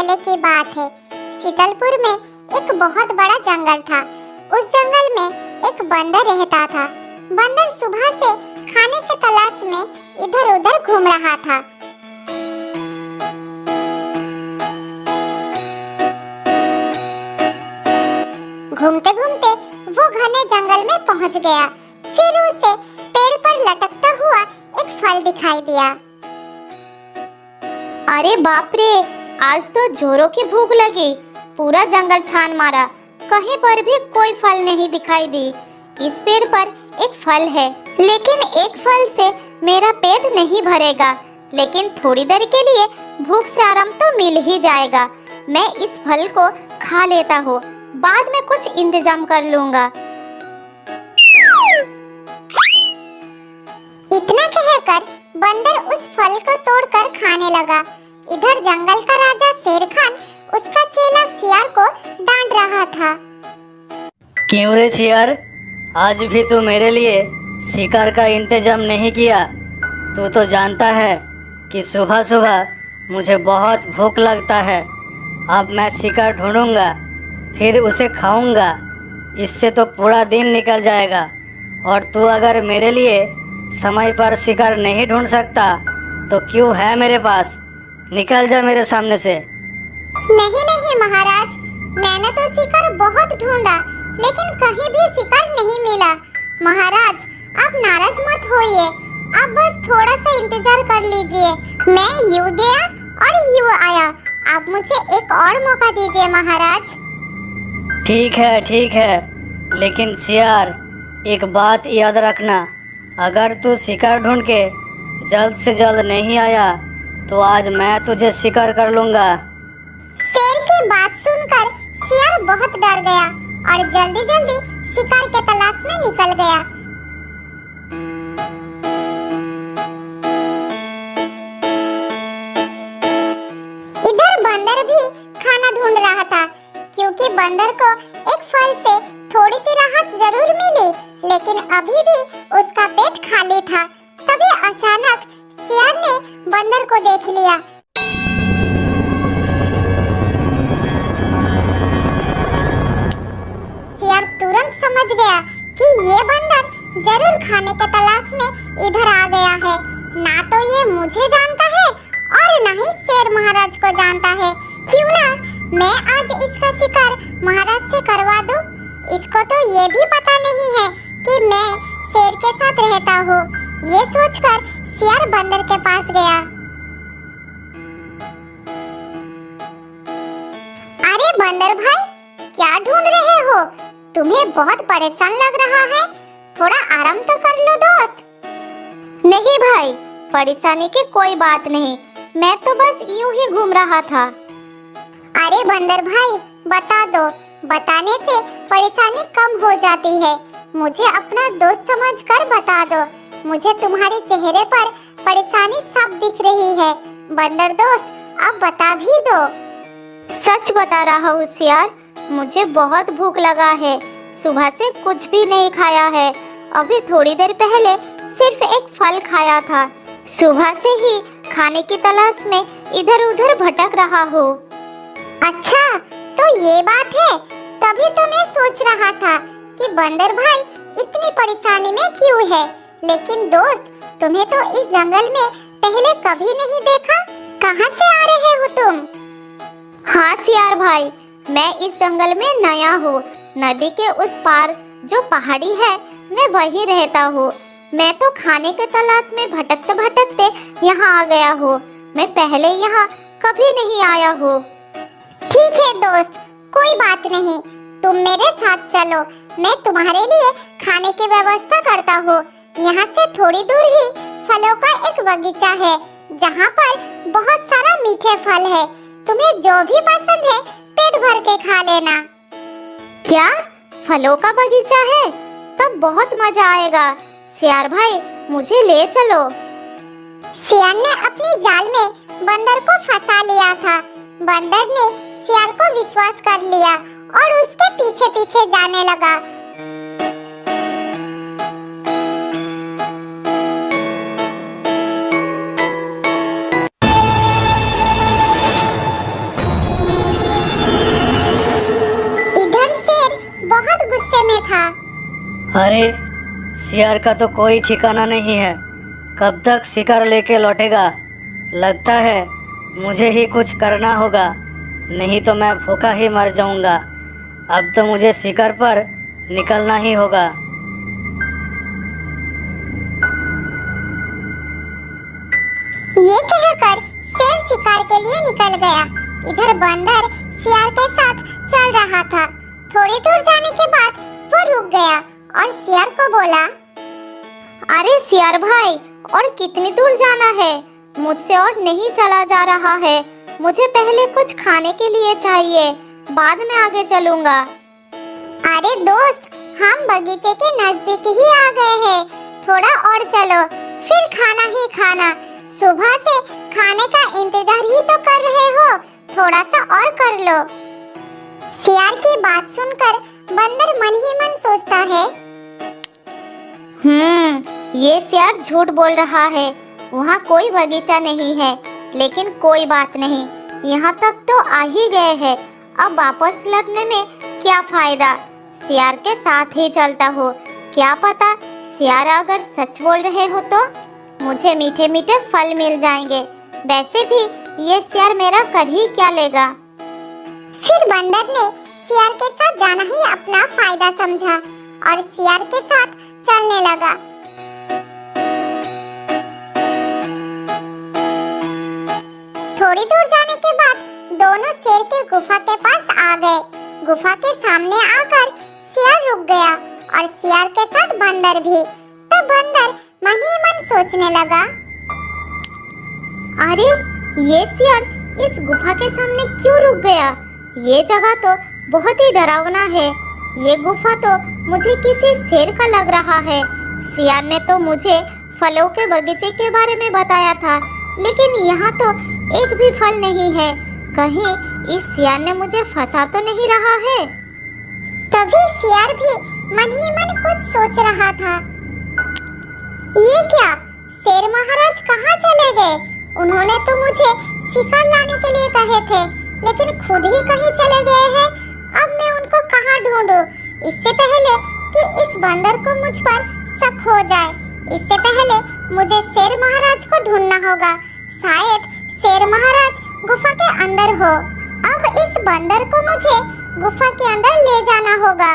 पहले की बात है। शीतलपुर में एक बहुत बड़ा जंगल था। उस जंगल में एक बंदर रहता था। बंदर सुबह से खाने की तलाश में इधर उधर घूम रहा था। घूमते घूमते वो घने जंगल में पहुंच गया। फिर उसे पेड़ पर लटकता हुआ एक फल दिखाई दिया। अरे बाप रे, आज तो जोरों की भूख लगी। पूरा जंगल छान मारा, कहीं पर भी कोई फल नहीं दिखाई दी। इस पेड़ पर एक फल है, लेकिन एक फल से मेरा पेट नहीं भरेगा। लेकिन थोड़ी देर के लिए भूख से आराम तो मिल ही जाएगा। मैं इस फल को खा लेता हूँ, बाद में कुछ इंतजाम कर लूँगा। इतना कहकर बंदर उस फल को तोड़कर खाने लगा। इधर जंगल का राजा शेर खान उसका चेला शियार को डांट रहा था। क्यों रे शियार, आज भी तू मेरे लिए शिकार का इंतजाम नहीं किया? तू तो जानता है कि सुबह सुबह मुझे बहुत भूख लगता है। अब मैं शिकार ढूंढूंगा, फिर उसे खाऊंगा। इससे तो पूरा दिन निकल जाएगा। और तू अगर मेरे लिए समय पर शिकार नहीं ढूंढ सकता तो क्यों है मेरे पास? निकल जा मेरे सामने से। नहीं नहीं महाराज, मैंने तो शिकार बहुत ढूंढा, लेकिन कहीं भी शिकार नहीं मिला। महाराज, आप नाराज मत होइए, आप बस थोड़ा सा इंतजार कर लीजिए। मैं यूं गया और यूं आया। आप मुझे एक और मौका दीजिए महाराज। ठीक है, लेकिन शियार, एक बात याद रखना। अगर तू शिकार ढूंढ के जल्द से जल्द नहीं आया तो आज मैं तुझे शिकार कर लूंगा। शेर की बात सुनकर शियार बहुत डर गया और जल्दी जल्दी शिकार के तलाश में निकल गया। इधर बंदर भी खाना ढूंढ रहा था, क्योंकि बंदर को एक फल से थोड़ी सी राहत जरूर मिली, लेकिन अभी भी उसका पेट खाली था। तभी अचानक शियार ने बंदर को देख लिया। शियार तुरंत समझ गया कि ये बंदर जरूर खाने के तलाश में इधर आ गया है। ना तो ये मुझे जानता है और ना ही शेर महाराज को जानता है। क्यों ना मैं आज इसका शिकार महाराज से करवा दूं। इसको तो ये भी पता नहीं है कि मैं शेर के साथ रहता हूँ। ये सोचकर शियार बंदर के पास गया। अरे बंदर भाई, क्या ढूंढ रहे हो? तुम्हें बहुत परेशान लग रहा है। थोड़ा आराम तो कर लो दोस्त। नहीं भाई, परेशानी की कोई बात नहीं, मैं तो बस यूं ही घूम रहा था। अरे बंदर भाई, बता दो। बताने से परेशानी कम हो जाती है। मुझे अपना दोस्त समझकर बता दो। मुझे तुम्हारे चेहरे पर परेशानी सब दिख रही है। बंदर दोस्त, अब बता भी दो। सच बता रहा हूँ शियार, मुझे बहुत भूख लगा है। सुबह से कुछ भी नहीं खाया है। अभी थोड़ी देर पहले सिर्फ एक फल खाया था। सुबह से ही खाने की तलाश में इधर उधर भटक रहा हूँ। अच्छा, तो ये बात है। तभी तो मैं सोच रहा था कि बंदर भाई इतनी परेशानी में क्यों है। लेकिन दोस्त, तुम्हें तो इस जंगल में पहले कभी नहीं देखा। कहाँ से आ रहे हो तुम? हाँ शियार भाई, मैं इस जंगल में नया हूँ। नदी के उस पार जो पहाड़ी है, मैं वही रहता हूँ। मैं तो खाने के तलाश में भटकते भटकते यहाँ आ गया हूँ। मैं पहले यहाँ कभी नहीं आया हूँ। ठीक है दोस्त, कोई बात नहीं। तुम मेरे साथ चलो, मैं तुम्हारे लिए खाने की व्यवस्था करता हूँ। यहाँ से थोड़ी दूर ही फलों का एक बगीचा है, जहाँ पर बहुत सारा मीठे फल है। तुम्हें जो भी पसंद है पेट भर के खा लेना। क्या फलों का बगीचा है? तब बहुत मजा आएगा। शियार भाई, मुझे ले चलो। शियार ने अपनी जाल में बंदर को फंसा लिया था। बंदर ने शियार को विश्वास कर लिया और उसके पीछे पीछे जाने लगा। अरे सियार का तो कोई ठिकाना नहीं है, कब तक शिकार लेके लौटेगा। लगता है मुझे ही कुछ करना होगा, नहीं तो मैं भूखा ही मर जाऊंगा। अब तो मुझे शिकार पर निकलना ही होगा। ये कहकर शेर शिकार के लिए निकल गया। इधर बंदर सियार के साथ चल रहा था। थोड़ी दूर जाने के बाद वो रुक गया और सियार को बोला, अरे सियार भाई, और कितनी दूर जाना है? मुझसे और नहीं चला जा रहा है। मुझे पहले कुछ खाने के लिए चाहिए, बाद में आगे चलूंगा। अरे दोस्त, हम बगीचे के नजदीक ही आ गए हैं। थोड़ा और चलो, फिर खाना ही खाना। सुबह से खाने का इंतजार ही तो कर रहे हो, थोड़ा सा और कर लो। सियार की बात सुनकर बंदर मन ही मन सोचता है, ये सियार झूठ बोल रहा है। वहाँ कोई बगीचा नहीं है। लेकिन कोई बात नहीं, यहाँ तक तो आ ही गए हैं। अब वापस लौटने में क्या फायदा? सियार के साथ ही चलता हो। क्या पता सियार अगर सच बोल रहे हो तो मुझे मीठे मीठे फल मिल जाएंगे। वैसे भी ये सियार मेरा कर ही क्या लेगा। फिर बंदर ने सियार के साथ जाना ही अपना फायदा समझा और सियार के साथ चलने लगा। थोड़ी दूर जाने के बाद दोनों शेर के गुफा के पास आ गए। गुफा के सामने आकर सियार रुक गया और सियार के साथ बंदर भी। तो बंदर मन ही मन सोचने लगा, अरे ये सियार इस गुफा के सामने क्यों रुक गया? ये जगह तो बहुत ही डरावना है। ये गुफा तो मुझे किसी शेर का लग रहा है। सियार ने तो मुझे फलों के बगीचे के बारे में बताया था, लेकिन यहाँ तो एक भी फल नहीं है। कहीं इस सियार ने मुझे फंसा तो नहीं रहा है? तभी सियार भी मन ही मन कुछ सोच रहा था। ये क्या, शेर महाराज कहाँ चले गए? उन्होंने तो मुझे शिकार लाने के लिए कहे थे, लेकिन खुद ही कहीं चले गए हैं। अब मैं उनको कहाँ ढूंढूं? इससे पहले कि इस बंदर को मुझ पर शक हो जाए, इससे पहले मुझे शेर महाराज को ढूंढना होगा। शायद शेर महाराज गुफा के अंदर हो। अब इस बंदर को मुझे गुफा के अंदर ले जाना होगा।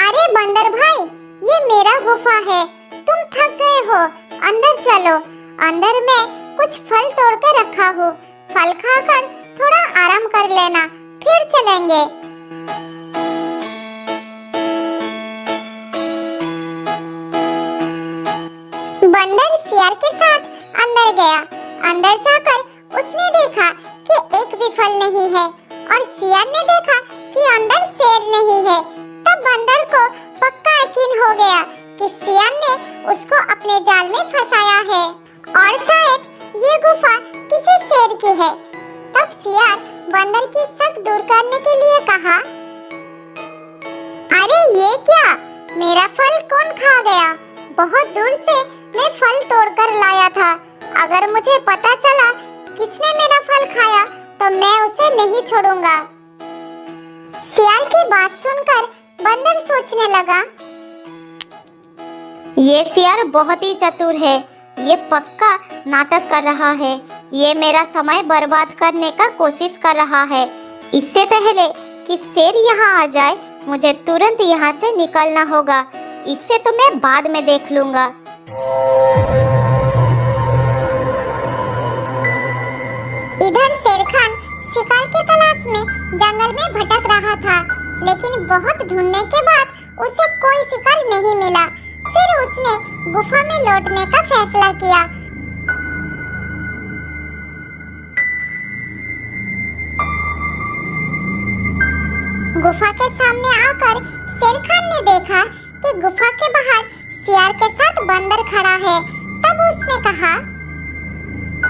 अरे बंदर भाई, ये मेरा गुफा है, तुम थक गए हो, अंदर चलो। अंदर मैं कुछ फल तोड़ कर रखा हूँ, फल खाकर थोड़ा आराम कर लेना, फिर चलेंगे। बंदर सियार के साथ अंदर गया। अंदर जाकर उसने देखा कि एक भी फल नहीं है और सियार ने देखा कि अंदर शेर नहीं है। तब बंदर को पक्का यकीन हो गया कि सियार ने उसको अपने जाल में फंसाया है और शायद ये गुफा किसी शेर की है। तब सियार बंदर की शक दूर करने के लिए कहा, अरे ये क्या, मेरा फल कौन खा गया? बहुत दूर से मैं फल तोड़कर लाया था। अगर मुझे पता चला किसने मेरा फल खाया तो मैं उसे नहीं छोड़ूंगा। सियार की बात सुनकर बंदर सोचने लगा, ये सियार बहुत ही चतुर है। ये पक्का नाटक कर रहा है। ये मेरा समय बर्बाद करने का कोशिश कर रहा है। इससे पहले कि शेर यहाँ आ जाए, मुझे तुरंत यहाँ से निकलना होगा। इससे तो मैं बाद में देख लूंगा। इधर शेर खान शिकार की तलाश में जंगल में भटक रहा था, लेकिन बहुत ढूंढने के बाद उसे कोई शिकार नहीं मिला। फिर उसने गुफा में लौटने का फैसला किया। गुफा के सामने आकर शेर खान ने देखा कि गुफा के बाहर सियार के साथ बंदर खड़ा है। तब उसने कहा,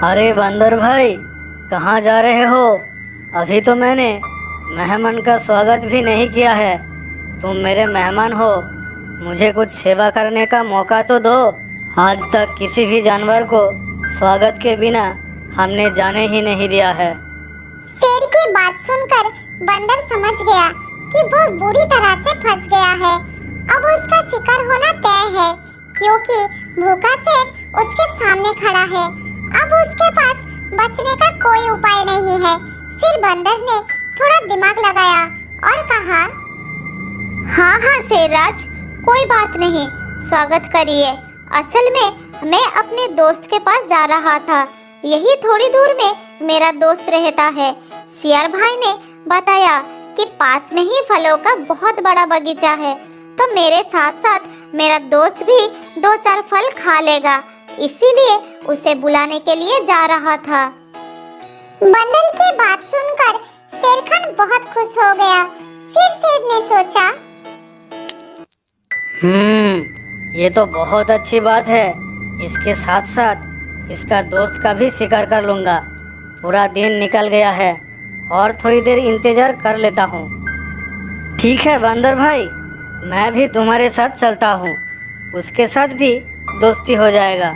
अरे बंदर भाई, कहाँ जा रहे हो? अभी तो मैंने मेहमान का स्वागत भी नहीं किया है। तुम मेरे मेहमान हो, मुझे कुछ सेवा करने का मौका तो दो। आज तक किसी भी जानवर को स्वागत के बिना हमने जाने ही नहीं दिया है। शेर की बात सुनकर बंदर समझ गया कि वो बुरी तरह से फंस गया है अब उसका शिकार होना तय है, क्योंकि भूखा शेर उसके सामने खड़ा है। अब उसके पास बचने का कोई उपाय नहीं है। फिर बंदर ने थोड़ा दिमाग लगाया और कहा, हाँ हाँ शेरराज, कोई बात नहीं, स्वागत करिए। असल में मैं अपने दोस्त के पास जा रहा था, यही थोड़ी दूर में मेरा दोस्त रहता है। सियार भाई ने बताया कि पास में ही फलों का बहुत बड़ा बगीचा है, तो मेरे साथ साथ मेरा दोस्त भी 2-4 फल खा लेगा, इसीलिए उसे बुलाने के लिए जा रहा था। बंदर की बात सुनकर शेर खान बहुत खुश हो गया। फिर शेर ने सोचा, ये तो बहुत अच्छी बात है। इसके साथ साथ इसका दोस्त का भी शिकार कर लूँगा। पूरा दिन निकल गया है और थोड़ी देर इंतजार कर लेता हूँ। ठीक है बंदर भाई, मैं भी तुम्हारे साथ चलता हूँ, उसके साथ भी दोस्ती हो जाएगा।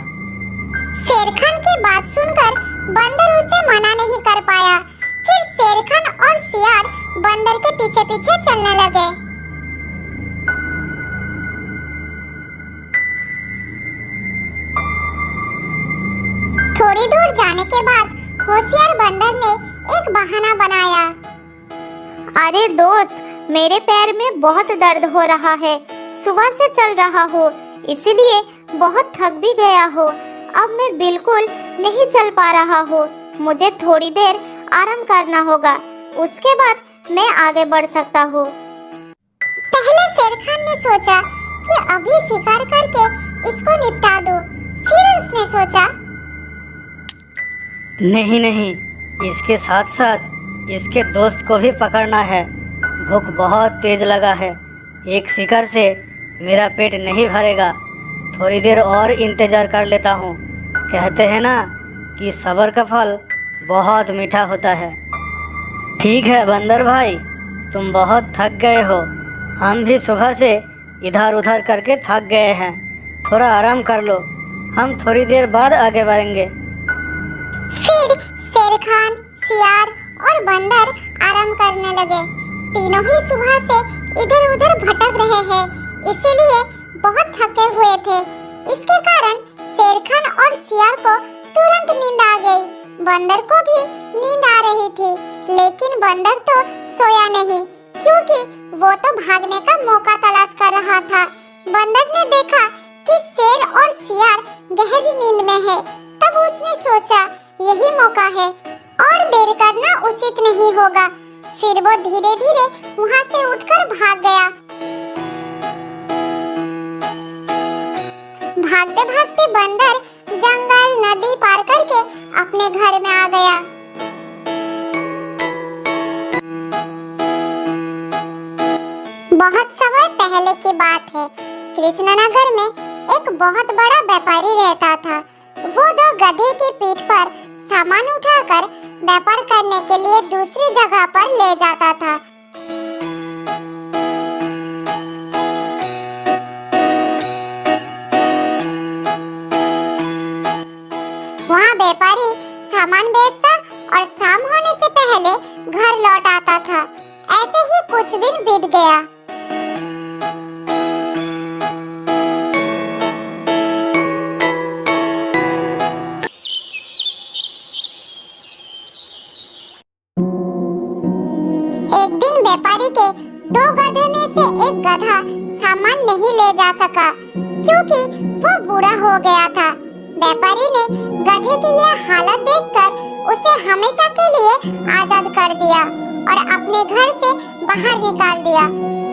शेर खान की बात सुनकर बंदर उसे मना नहीं कर पाया। फिर शेर खान और सियार बंदर के पीछे पीछे चलने लगे। थोड़ी दूर जाने के बाद होशियार बंदर ने एक बहाना बनाया। अरे दोस्त, मेरे पैर में बहुत दर्द हो रहा है, सुबह से चल रहा हो, इसलिए बहुत थक भी गया हो। अब मैं बिल्कुल नहीं चल पा रहा हूँ, मुझे थोड़ी देर आराम करना होगा, उसके बाद मैं आगे बढ़ सकता हूँ। पहले शेर खान ने सोचा कि अभी शिकार करके इसको निपटा दूं। फिर उसने सोचा, नहीं, इसके साथ साथ इसके दोस्त को भी पकड़ना है। भूख बहुत तेज लगा है, एक शिकार से मेरा पेट नहीं भरेगा। थोड़ी देर और इंतजार कर लेता हूँ। कहते हैं ना कि सब्र का फल बहुत मीठा होता है। ठीक है बंदर भाई, तुम बहुत थक गए हो, हम भी सुबह से इधर उधर करके थक गए हैं। थोड़ा आराम कर लो, हम थोड़ी देर बाद आगे बढ़ेंगे। फिर शेर खान, सियार और बंदर आराम करने लगे। तीनों ही सुबह से इधर उधर भटक रहे हैं, इसीलिए बहुत थके हुए थे। इसके कारण शेर खान और सियार को तुरंत नींद आ गई। बंदर को भी नींद आ रही थी, लेकिन बंदर तो सोया नहीं, क्योंकि वो तो भागने का मौका तलाश कर रहा था। बंदर ने देखा कि शेर और सियार गहरी नींद में है, तब उसने सोचा यही मौका है और देर करना उचित नहीं होगा। फिर वो धीरे धीरे वहाँ से उठकर भाग गया। भागते भागते बंदर जंगल नदी पार करके अपने घर में आ गया। बहुत समय पहले की बात है, कृष्णनगर में एक बहुत बड़ा व्यापारी रहता था। वो 2 गधे की पीठ पर सामान उठाकर व्यापार करने के लिए दूसरी जगह पर ले जाता था। वहाँ व्यापारी सामान बेचता और शाम होने से पहले घर लौट आता था। ऐसे ही कुछ दिन बीत गया। एक दिन व्यापारी के 2 गधे में से एक गधा सामान नहीं ले जा सका, क्योंकि वो बूढ़ा हो गया था। व्यापारी ने गधे की यह हालत देखकर उसे हमेशा के लिए आजाद कर दिया और अपने घर से बाहर निकाल दिया।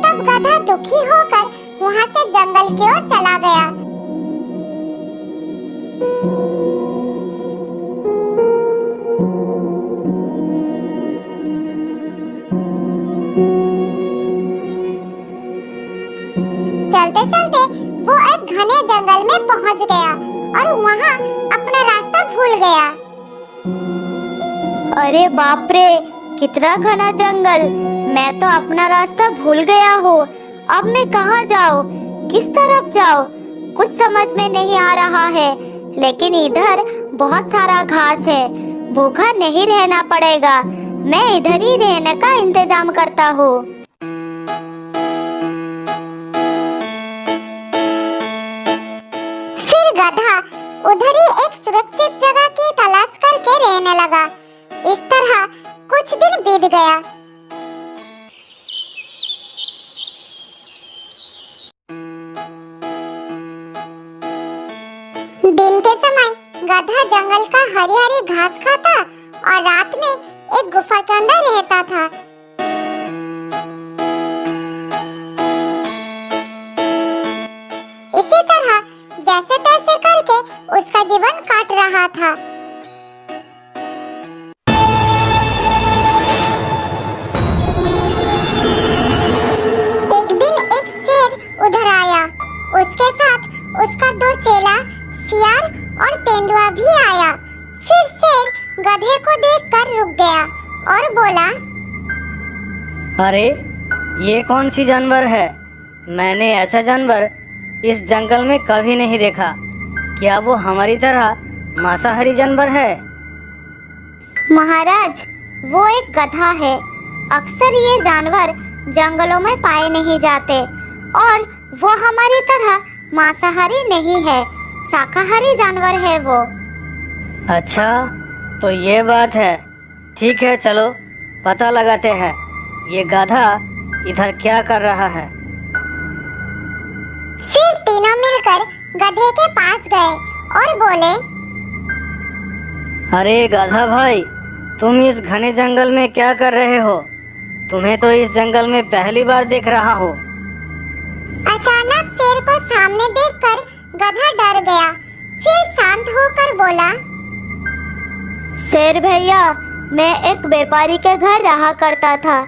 तब गधा दुखी होकर वहाँ से जंगल की ओर चला गया। चलते चलते वो एक घने जंगल में पहुंच गया और वहाँ अपना रास्ता भूल गया। अरे बाप रे, कितना घना जंगल, मैं तो अपना रास्ता भूल गया हूँ। अब मैं कहाँ जाऊँ, किस तरफ जाऊँ, कुछ समझ में नहीं आ रहा है। लेकिन इधर बहुत सारा घास है, भूखा नहीं रहना पड़ेगा। मैं इधर ही रहने का इंतजाम करता हूँ। उधर ही एक सुरक्षित जगह की तलाश करके रहने लगा। इस तरह कुछ दिन बीत गया। दिन के समय गधा जंगल का हरी हरी घास खाता और रात में एक गुफा के अंदर रहता था। इसी तरह जैसे तैसे करके उसका जीवन काट रहा था। एक दिन एक शेर उधर आया। उसके साथ उसका दो चेला सियार और तेंदुआ भी आया। फिर शेर गधे को देखकर रुक गया और बोला, अरे ये कौन सी जानवर है? मैंने ऐसा जानवर इस जंगल में कभी नहीं देखा। क्या वो हमारी तरह मांसाहारी जानवर है? महाराज, वो एक गधा है। अक्सर ये जानवर जंगलों में पाए नहीं जाते और वो हमारी तरह मांसाहारी नहीं है, शाकाहारी जानवर है वो। अच्छा, तो ये बात है। ठीक है, चलो पता लगाते हैं ये गधा इधर क्या कर रहा है। फिर तीनों मिलकर गधे के पास गए और बोले, अरे गधा भाई, तुम इस घने जंगल में क्या कर रहे हो? तुम्हें तो इस जंगल में पहली बार देख रहा हो। अचानक शेर को सामने देखकर गधा डर गया। फिर शांत होकर बोला, शेर भैया, मैं एक व्यापारी के घर रहा करता था।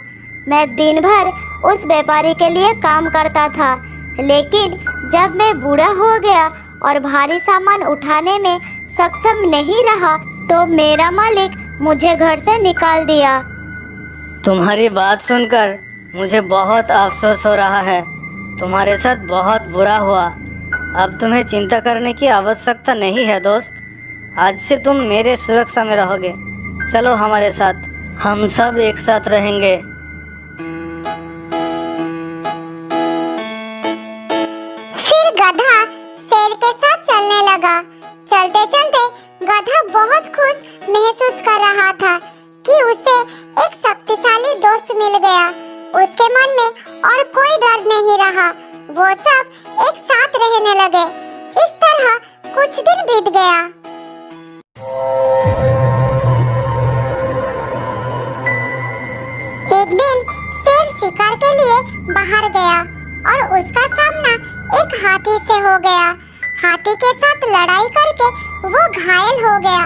मैं दिन भर उस व्यापारी के लिए काम करता था, लेकिन जब मैं बूढ़ा हो गया और भारी सामान उठाने में सक्षम नहीं रहा तो मेरा मालिक मुझे घर से निकाल दिया। तुम्हारी बात सुनकर मुझे बहुत अफसोस हो रहा है। तुम्हारे साथ बहुत बुरा हुआ। अब तुम्हें चिंता करने की आवश्यकता नहीं है दोस्त। आज से तुम मेरे सुरक्षा में रहोगे। चलो हमारे साथ, हम सब एक साथ रहेंगे। फिर गधा शेर के साथ चलने लगा। चलते चलते गधा बहुत खुश महसूस कर रहा था कि उसे एक शक्तिशाली दोस्त मिल गया। उसके मन में और कोई डर नहीं रहा। वो सब एक साथ रहने लगे। इस तरह कुछ दिन बीत गया। एक दिन शेर शिकार के लिए बाहर गया और उसका सामना एक हाथी से हो गया। हाथी के साथ लड़ाई करके वो घायल हो गया।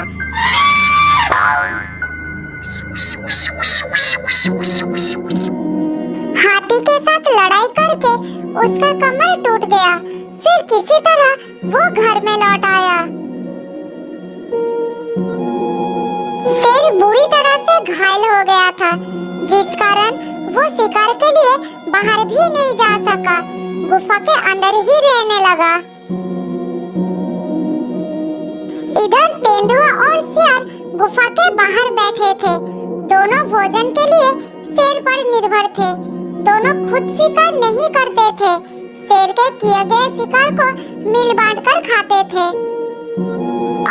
हाथी के साथ लड़ाई करके उसका कमर टूट गया। फिर किसी तरह वो घर में लौट आया। शेर बुरी तरह से घायल हो गया था, जिस कारण वो शिकार के लिए बाहर भी नहीं जा सका। गुफा के अंदर ही रहने लगा। इधर तेंदुआ और सियार गुफा के बाहर बैठे थे। दोनों भोजन के लिए शेर पर निर्भर थे। दोनों खुद शिकार नहीं करते थे। शेर के किए गए शिकार को मिल बांट कर खाते थे।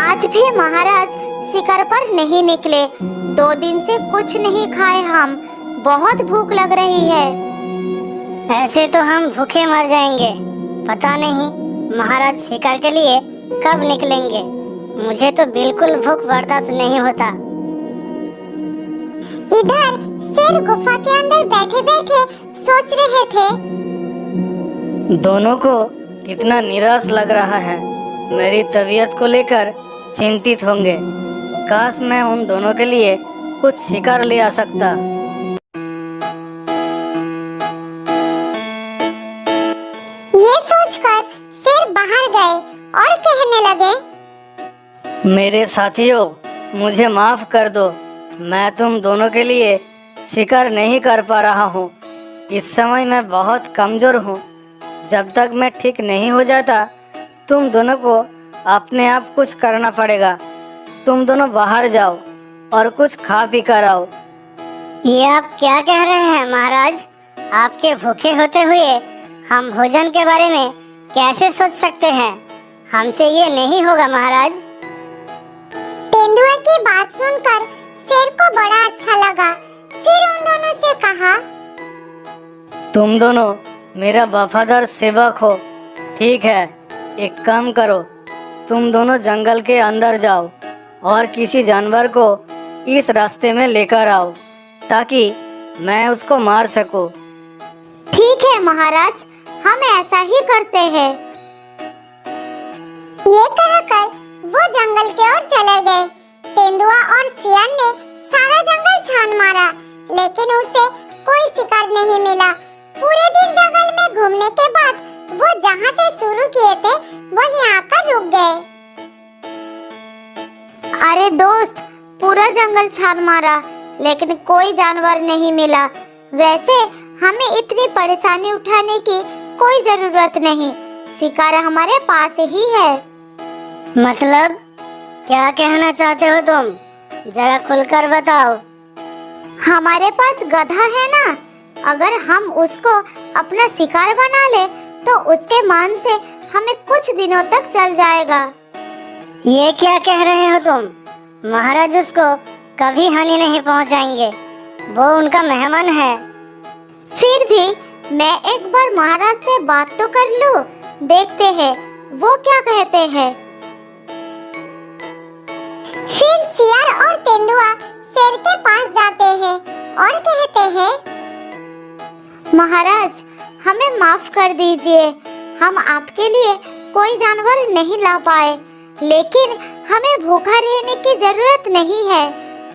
आज भी महाराज शिकार पर नहीं निकले। 2 दिन से कुछ नहीं खाए हम। बहुत भूख लग रही है। ऐसे तो हम भूखे मर जाएंगे। पता नहीं महाराज शिकार के लिए कब निकलेंगे। मुझे तो बिल्कुल भूख बर्दाश्त नहीं होता। इधर शेर गुफा के अंदर बैठे-बैठे सोच रहे थे। दोनों को कितना निराश लग रहा है। मेरी तबीयत को लेकर चिंतित होंगे। काश मैं उन दोनों के लिए कुछ शिकार ले आ सकता। ये सोचकर शेर बाहर गए और कहने लगे, मेरे साथियों, मुझे माफ कर दो। मैं तुम दोनों के लिए शिकार नहीं कर पा रहा हूँ। इस समय मैं बहुत कमजोर हूँ। जब तक मैं ठीक नहीं हो जाता, तुम दोनों को अपने आप कुछ करना पड़ेगा। तुम दोनों बाहर जाओ और कुछ खा पी कर आओ। ये आप क्या कह रहे हैं महाराज? आपके भूखे होते हुए हम भोजन के बारे में कैसे सोच सकते हैं? हमसे ये नहीं होगा महाराज। तेंदुआ की बात सुनकर शेर को बड़ा अच्छा लगा। फिर उन दोनों से कहा, तुम दोनों मेरा वफादार सेवक हो। ठीक है, एक काम करो, तुम दोनों जंगल के अंदर जाओ और किसी जानवर को इस रास्ते में लेकर आओ ताकि मैं उसको मार सकूं। ठीक है महाराज, हम ऐसा ही करते हैं। ये कहकर वो जंगल की ओर चले गए। तेंदुआ और सियार ने सारा जंगल छान मारा, लेकिन उसे कोई शिकार नहीं मिला। पूरे दिन जंगल में घूमने के बाद वो जहाँ से शुरू किए थे वहीं आकर रुक गए। अरे दोस्त, पूरा जंगल छान मारा लेकिन कोई जानवर नहीं मिला। वैसे हमें इतनी परेशानी उठाने की कोई जरूरत नहीं, शिकार हमारे पास ही है। मतलब क्या कहना चाहते हो तुम? जरा खुलकर बताओ। हमारे पास गधा है ना, अगर हम उसको अपना शिकार बना ले तो उसके मान से हमें कुछ दिनों तक चल जाएगा। ये क्या कह रहे हो तुम? महाराज उसको कभी हानि नहीं पहुंचाएंगे, वो उनका मेहमान है। फिर भी मैं एक बार महाराज से बात तो कर लूं, देखते हैं वो क्या कहते हैं। फिर सियार और तेंदुआ शेर के पास जाते हैं और कहते हैं, महाराज हमें माफ कर दीजिए, हम आपके लिए कोई जानवर नहीं ला पाए, लेकिन हमें भूखा रहने की जरूरत नहीं है।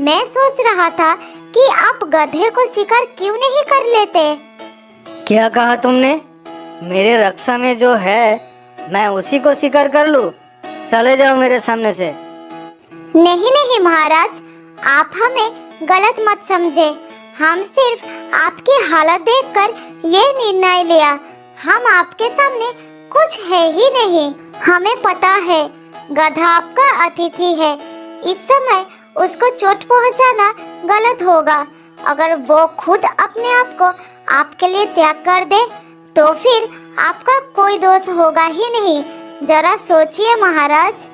मैं सोच रहा था कि आप गधे को शिकार क्यों नहीं कर लेते। क्या कहा तुमने? मेरे रक्षा में जो है मैं उसी को शिकार कर लूं? चले जाओ मेरे सामने से। नहीं नहीं महाराज, आप हमें गलत मत समझे। हम सिर्फ आपकी हालत देखकर ये निर्णय लिया। हम आपके सामने कुछ है ही नहीं। हमें पता है गधा आपका अतिथि है, इस समय उसको चोट पहुंचाना गलत होगा। अगर वो खुद अपने आप को आपके लिए त्याग कर दे तो फिर आपका कोई दोष होगा ही नहीं। जरा सोचिए महाराज।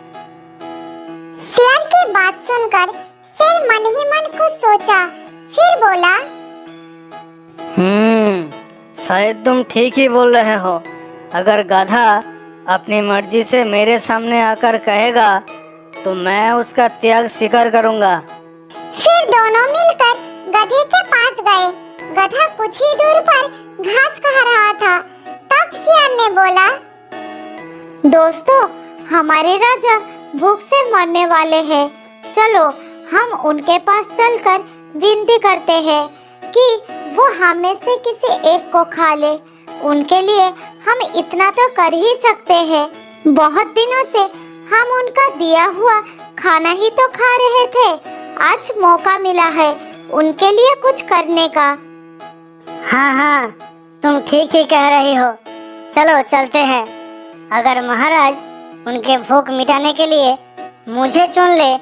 सियार की बात सुनकर शेर मन ही मन कुछ सोचा, फिर बोला, शायद तुम ठीक ही बोल रहे हो। अगर गधा अपनी मर्जी से मेरे सामने आकर कहेगा तो मैं उसका त्याग स्वीकार करूंगा। फिर दोनों मिलकर गधे के पास गए। गधा कुछ ही दूर पर घास खा रहा था। तब सियार ने बोला, दोस्तों, हमारे राजा भूख से मरने वाले हैं। चलो हम उनके पास चलकर विनती करते हैं कि वो हमें से किसी एक को खा ले। उनके लिए हम इतना तो कर ही सकते हैं। बहुत दिनों से हम उनका दिया हुआ खाना ही तो खा रहे थे। आज मौका मिला है उनके लिए कुछ करने का। हाँ, तुम ठीक ही कह रही हो। चलो चलते हैं। अगर महाराज उनके भूख मिटाने के लिए मुझे चुन ले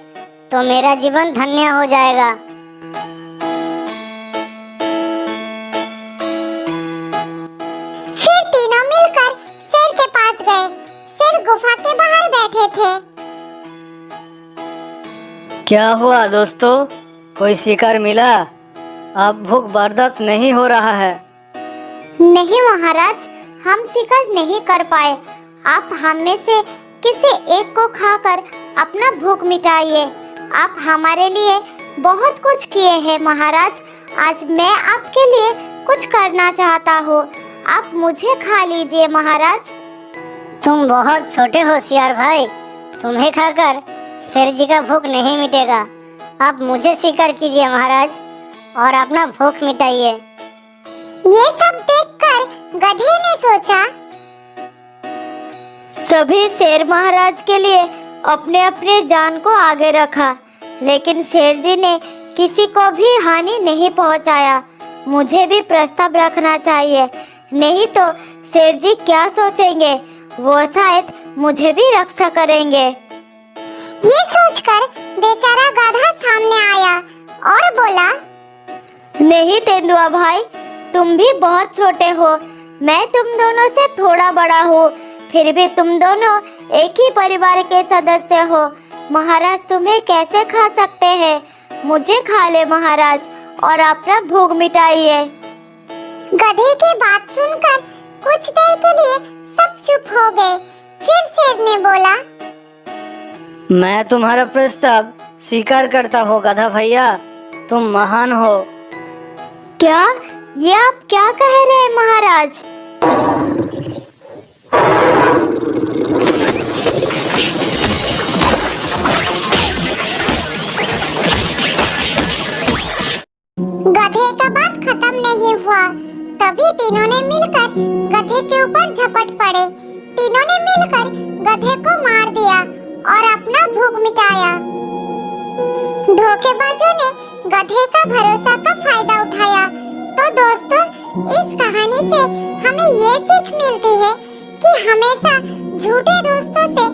तो मेरा जीवन धन्य हो जाएगा। फिर तीनों मिलकर शेर के पास गए। शेर गुफा के बाहर बैठे थे। क्या हुआ दोस्तों, कोई शिकार मिला? अब भूख बर्दाश्त नहीं हो रहा है। नहीं महाराज, हम शिकार नहीं कर पाए। आप हम में से किसी एक को खाकर अपना भूख मिटाइए। आप हमारे लिए बहुत कुछ किए हैं महाराज। आज मैं आपके लिए कुछ करना चाहता हूँ। आप मुझे खा लीजिए महाराज। तुम बहुत छोटे हो सियार भाई, तुम्हें खाकर शेर जी का भूख नहीं मिटेगा। आप मुझे स्वीकार कीजिए महाराज और अपना भूख मिटाइए। ये सब देखकर गधे ने सोचा, सभी शेर महाराज के लिए अपने अपने जान को आगे रखा, लेकिन शेर जी ने किसी को भी हानि नहीं पहुंचाया। मुझे भी प्रस्ताव रखना चाहिए, नहीं तो शेर जी क्या सोचेंगे, वो शायद मुझे भी रक्षा करेंगे। ये सोचकर बेचारा गधा सामने आया और बोला, नहीं तेंदुआ भाई, तुम भी बहुत छोटे हो। मैं तुम दोनों से थोड़ा बड़ा हूँ, फिर भी तुम दोनों एक ही परिवार के सदस्य हो। महाराज तुम्हें कैसे खा सकते हैं? मुझे खा ले महाराज और अपना भूख मिटाइए। गधे की बात सुनकर कुछ देर के लिए सब चुप हो गए। फिर शेर ने बोला, मैं तुम्हारा प्रस्ताव स्वीकार करता हूँ गधा भैया, तुम महान हो। क्या? ये आप क्या कह रहे हैं महाराज? गधे का बात खत्म नहीं हुआ, तभी तीनों ने मिलकर गधे के ऊपर झपट पड़े। तीनों ने मिलकर गधे को मार दिया और अपना भूख मिटाया। धोखेबाजों ने गधे का भरोसा का फायदा उठाया। तो दोस्तों, इस कहानी से हमें ये सीख मिलती है कि हमेशा झूठे दोस्तों से